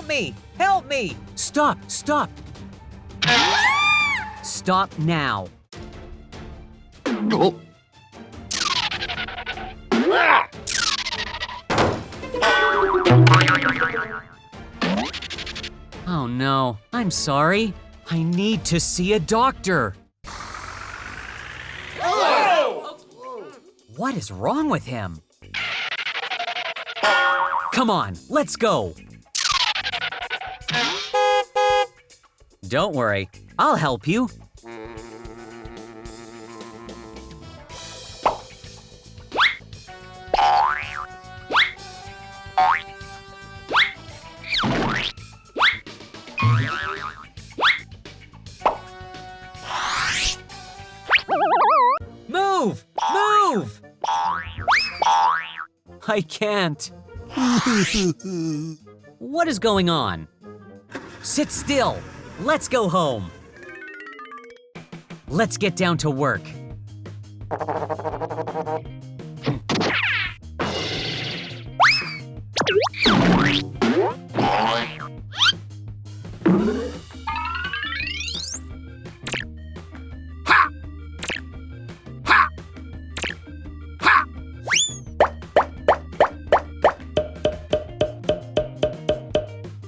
me! Help me! Stop! Stop! Stop now! Oh no, I'm sorry. I need to see a doctor. What is wrong with him? Come on, let's go. Don't worry, I'll help you. Move! Move! I can't. What is going on? Sit still. Let's go home. Let's get down to work.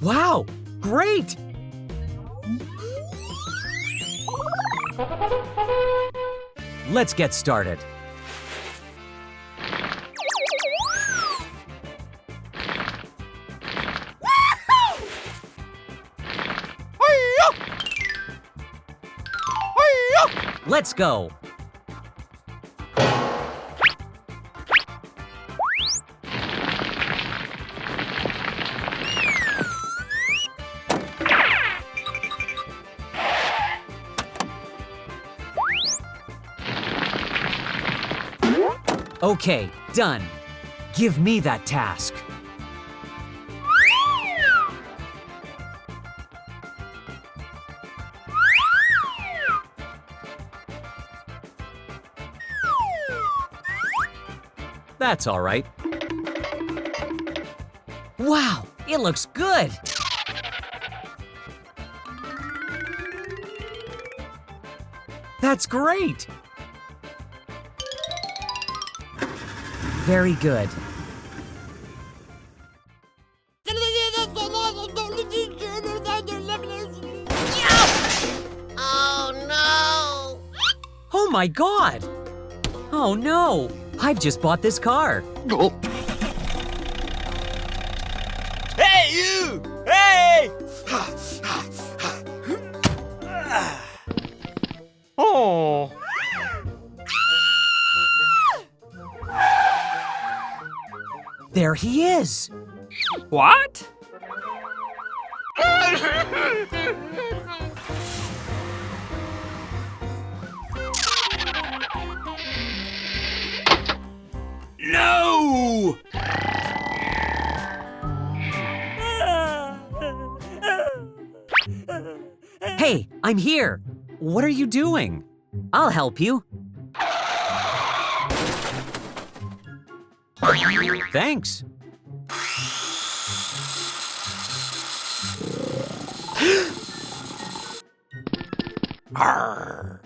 Wow, great! Let's get started. Let's go. Okay, done. Give me that task. That's all right. Wow, it looks good. That's great. Very good. Oh no! Oh my God! Oh no! I've just bought this car. Hey, you! Hey! Oh. There he is. What? No! Hey, I'm here. What are you doing? I'll help you. Thanks. Arr.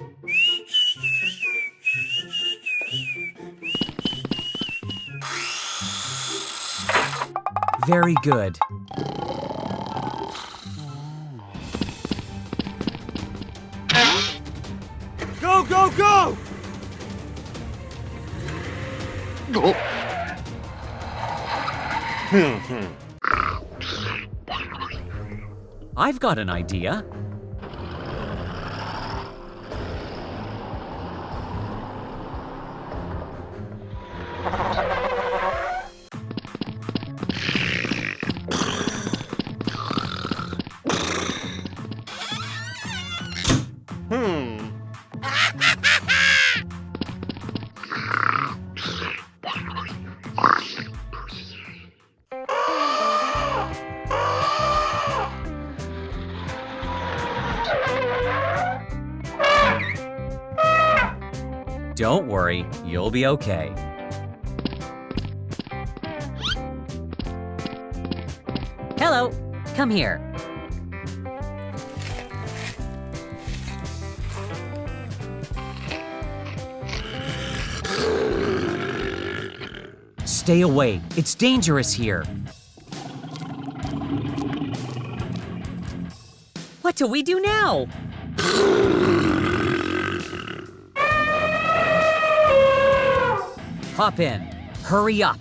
Very good. Go, go, go! I've got an idea. Don't worry, you'll be okay. Hello. Come here. Stay away. It's dangerous here. What do we do now? Hop in. Hurry up.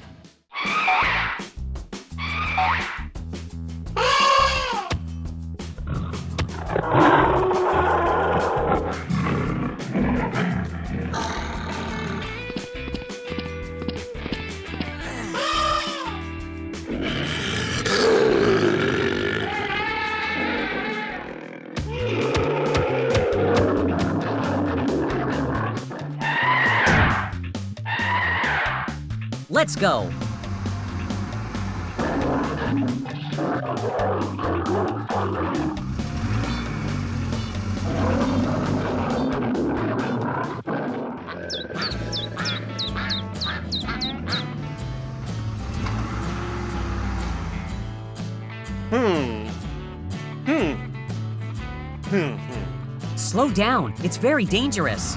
Let's go. Slow down. It's very dangerous.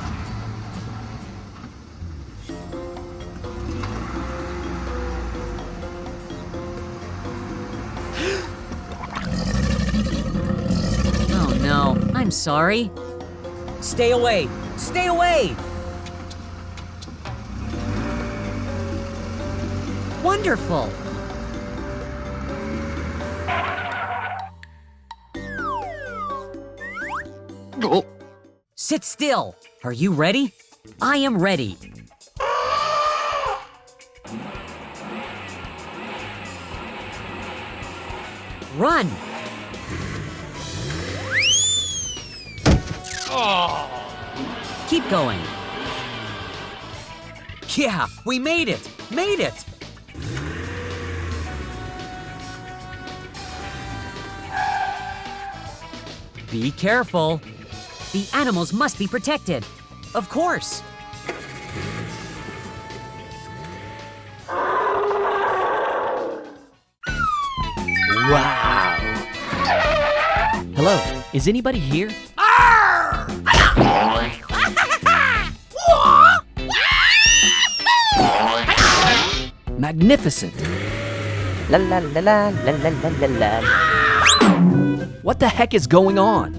Oh no, I'm sorry. Stay away. Stay away. Wonderful. Sit still. Are you ready? I am ready. Run. Keep going. Yeah, we made it. Made it. Be careful. The animals must be protected. Of course. Wow. Hello, is anybody here? Magnificent. La la la la la la la la la. What the heck is going on?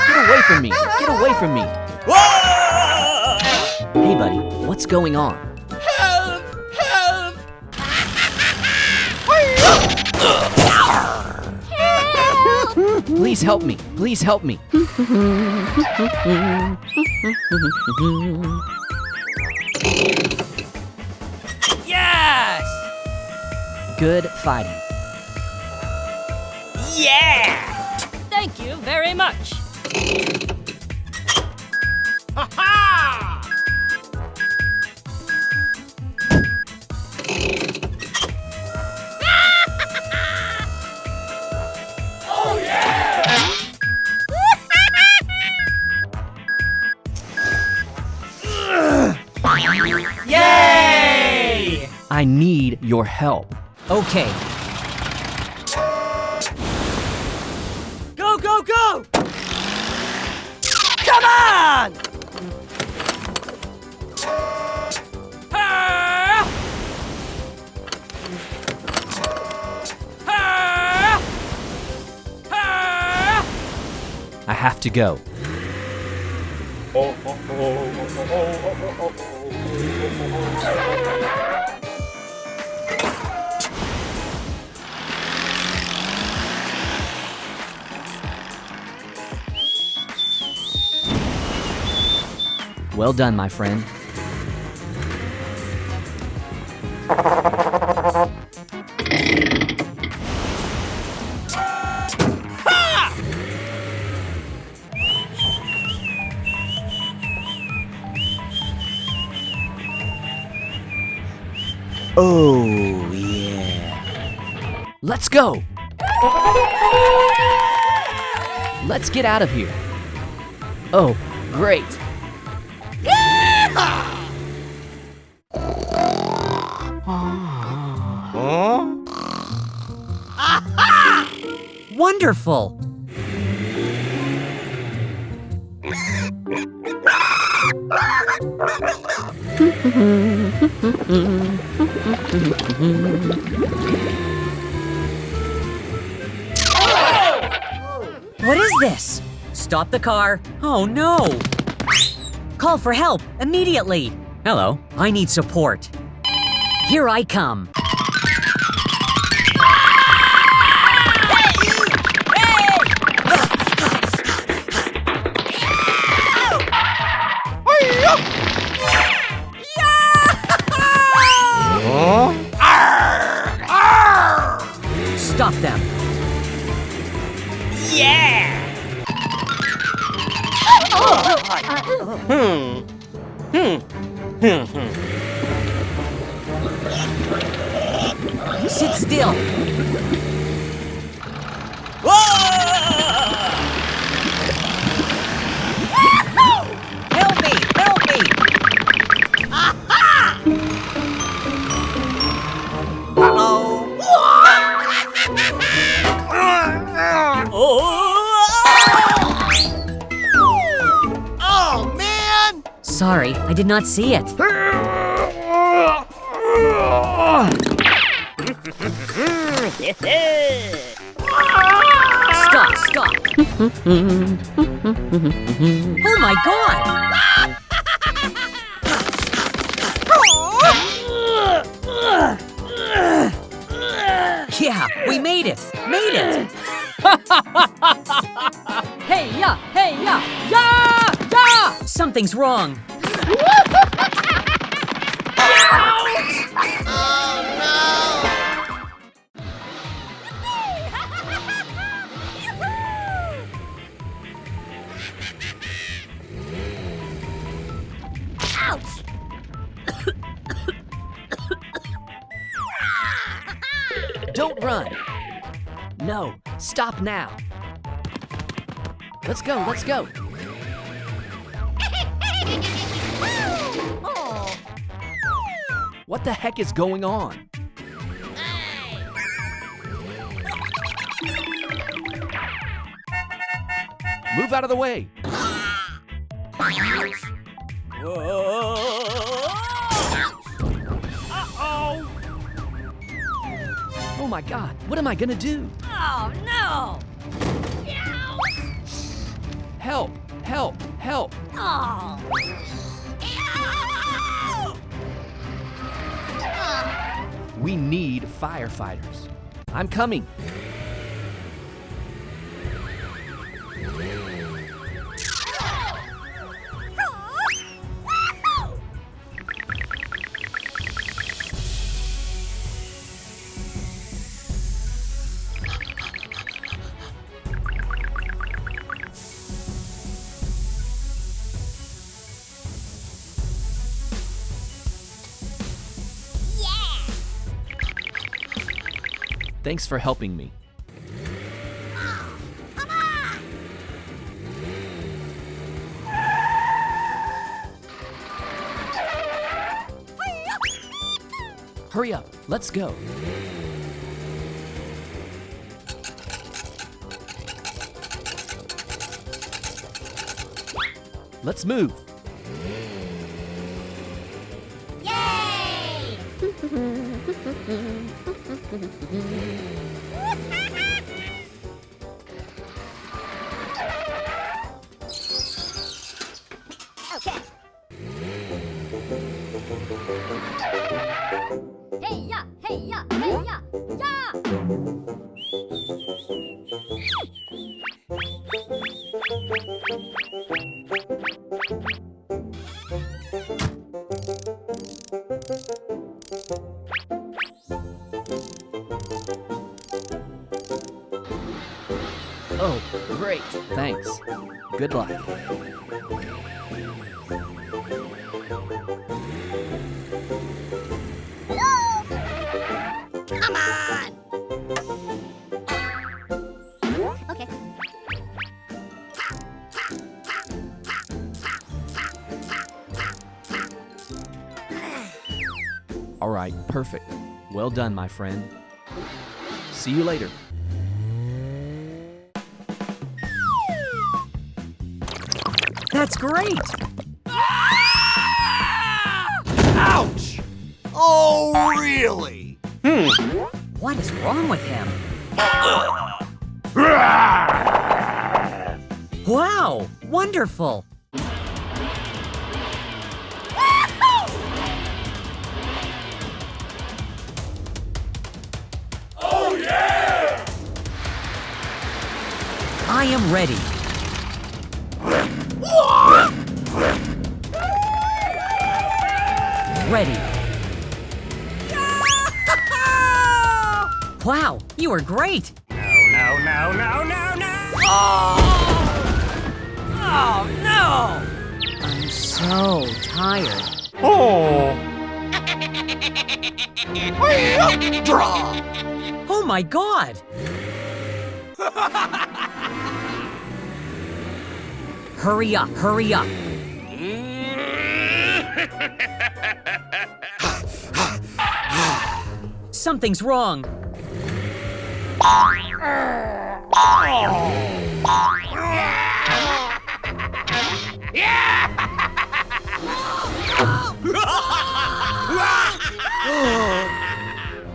Get away from me! Get away from me! Hey buddy, what's going on? Please help me! Please help me! Yes! Good fighting. Yeah! Thank you very much. Ha-ha! Oh yeah! Yay! I need your help. Okay. Go, go, go! Come on! Ah! Ah! Ah! I have to go. Well done, my friend. Oh, yeah. Let's go! Let's get out of here. Oh, great. Wonderful! What is this? Stop the car. Oh no! Call for help immediately. Hello, I need support. Here I come. Stop them. Sit still. Help me! Help me! Oh, man! Sorry, I did not see it. Stop, stop. Oh my God! Yeah, we made it! Made it! Hey ya! Hey ya! Ya! Ya! Something's wrong. Don't run. No, stop now. Let's go, let's go. What the heck is going on? Move out of the way. Oh my God, what am I gonna do? Oh no! Help, help, help. Oh! We need firefighters. I'm coming. Thanks for helping me. Hurry up, let's go. Let's move. Okay. Hey ya! Hey ya! Hey ya! Ya! Oh, great, thanks. Good luck. Come on! Okay. All right, perfect. Well done, my friend. See you later. That's great! Ouch! Oh, really? What is wrong with him? Wow! Wonderful! Oh, yeah! I am ready. Ready. Wow, you were great! No, no, no, no, no! Oh no! I'm so tired. Draw! Oh my god! Hurry up, hurry up! Something's wrong!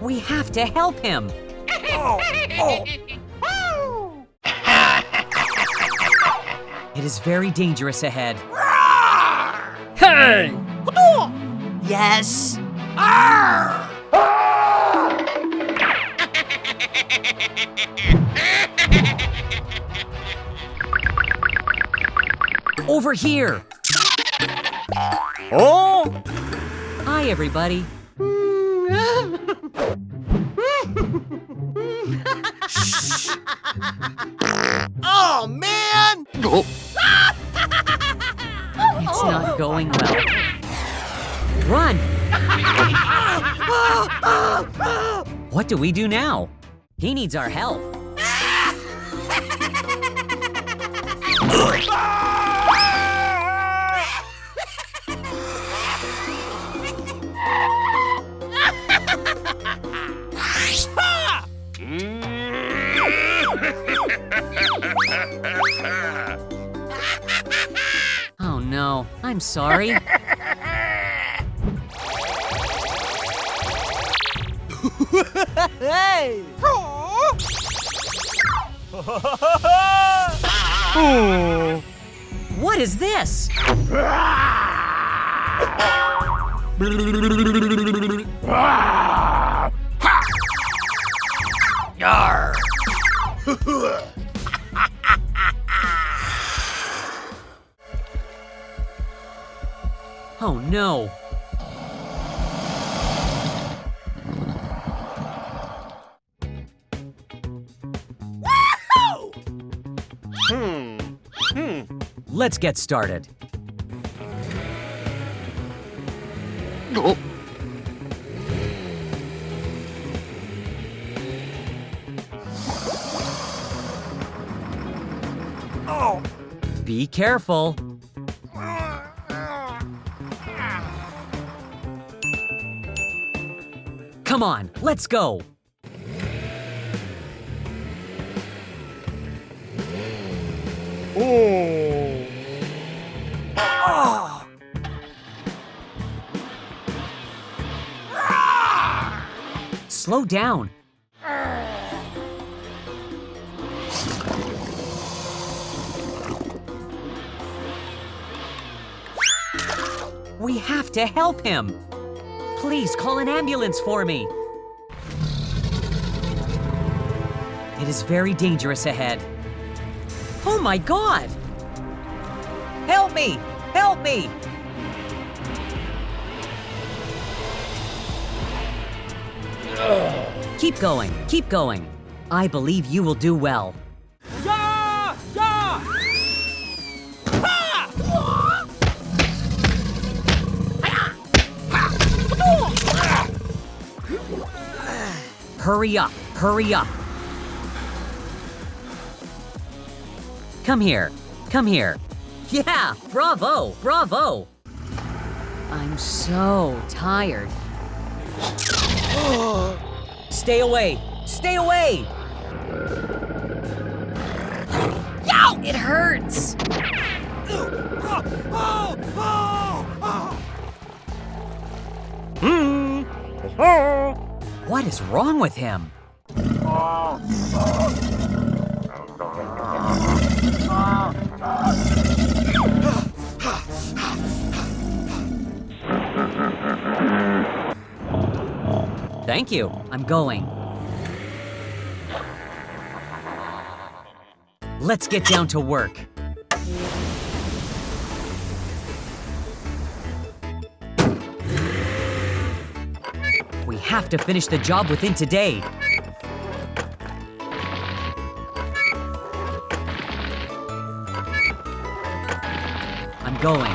We have to help him! It is very dangerous ahead. Hey! Yes! Over here! Oh! Hi, everybody. Oh, man! It's not going well. Run! What do we do now? He needs our help. Oh no, I'm sorry. Hey! What is this? Yarr! Oh no. Let's get started. Be careful. Come on, let's go. Slow down. We have to help him. Please call an ambulance for me. It is very dangerous ahead. Oh my God! Help me! Help me! Keep going, keep going. I believe you will do well. Hurry up, hurry up. Come here, come here. Yeah, bravo, bravo. I'm so tired. Stay away, stay away. Yow! It hurts. What is wrong with him? Thank you. I'm going. Let's get down to work. We have to finish the job within today. I'm going.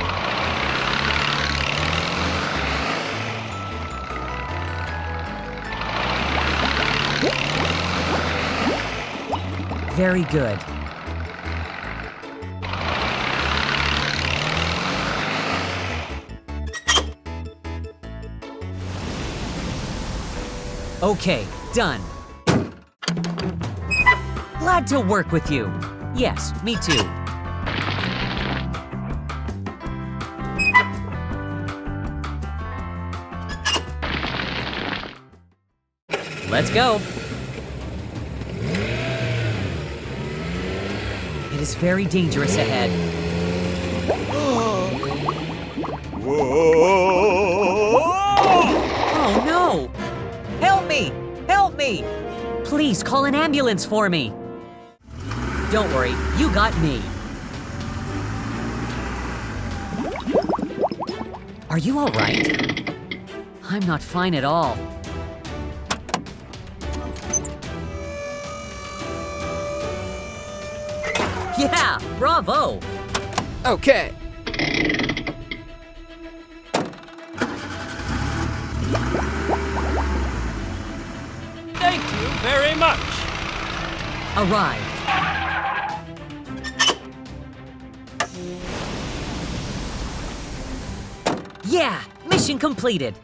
Very good. Okay, done. Glad to work with you. Yes, me too. Let's go. It is very dangerous ahead. Oh no! Help me! Help me! Please call an ambulance for me. Don't worry, you got me. Are you all right? I'm not fine at all. Yeah, bravo! Okay. Thank you very much. Arrived. Yeah, mission completed.